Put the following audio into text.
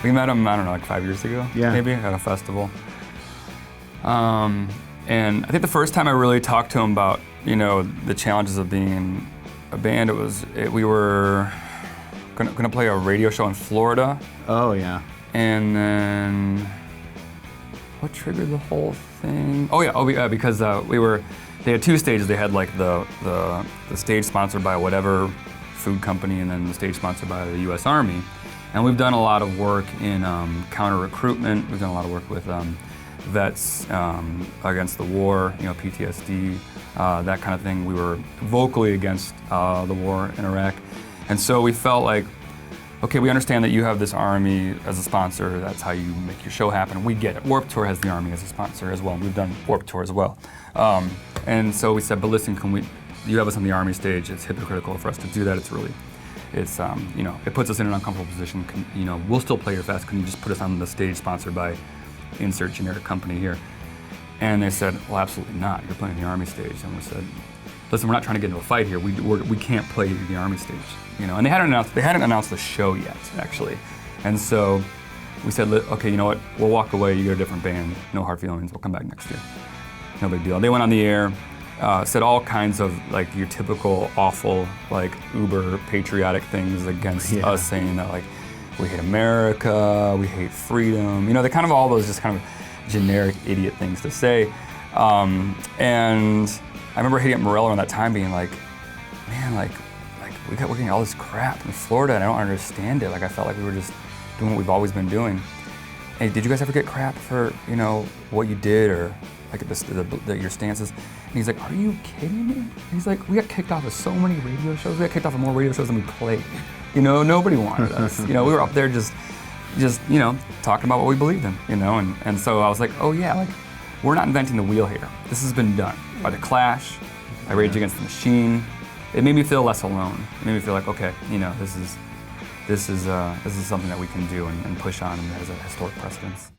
We met him, I don't know, like 5 years ago, Yeah. maybe, at a festival. And I think the first time I really talked to him about, the challenges of being in a band, we were gonna play a radio show in Florida. Oh, yeah. And then, what triggered the whole thing? Oh yeah, because they had two stages. They had like the stage sponsored by whatever food company, and then the stage sponsored by the U.S. Army. And we've done a lot of work in counter recruitment. We've done a lot of work with vets against the war, PTSD, that kind of thing. We were vocally against the war in Iraq. And so we felt like, okay, we understand that you have this Army as a sponsor. That's how you make your show happen. We get it. Warped Tour has the Army as a sponsor as well. We've done Warped Tour as well. And so we said, but listen, you have us on the Army stage. It's hypocritical for us to do that. It puts us in an uncomfortable position. We'll still play your fest. Can you just put us on the stage sponsored by insert generic company here? And they said, well, absolutely not. You're playing the Army stage. And we said, listen, we're not trying to get into a fight here. We can't play the Army stage. And they hadn't announced the show yet, actually. And so we said, okay, you know what? We'll walk away. You get a different band. No hard feelings. We'll come back next year. No big deal. They went on the air, said all kinds of like your typical awful, like uber patriotic things against us, saying that like we hate America, we hate freedom. They kind of all those just kind of generic idiot things to say. And I remember hitting up Morello around that time, being like, man, we're getting all this crap in Florida, and I don't understand it. Like, I felt like we were just doing what we've always been doing. Hey, did you guys ever get crap for what you did, or like your stances? And he's like, are you kidding me? And he's like, we got kicked off of so many radio shows. We got kicked off of more radio shows than we played. Nobody wanted us. We were up there just talking about what we believed in. And so I was like, oh yeah, like we're not inventing the wheel here. This has been done by The Clash, by Rage Against the Machine. It made me feel less alone. It made me feel like, okay, this is something that we can do and push on as a historic precedence.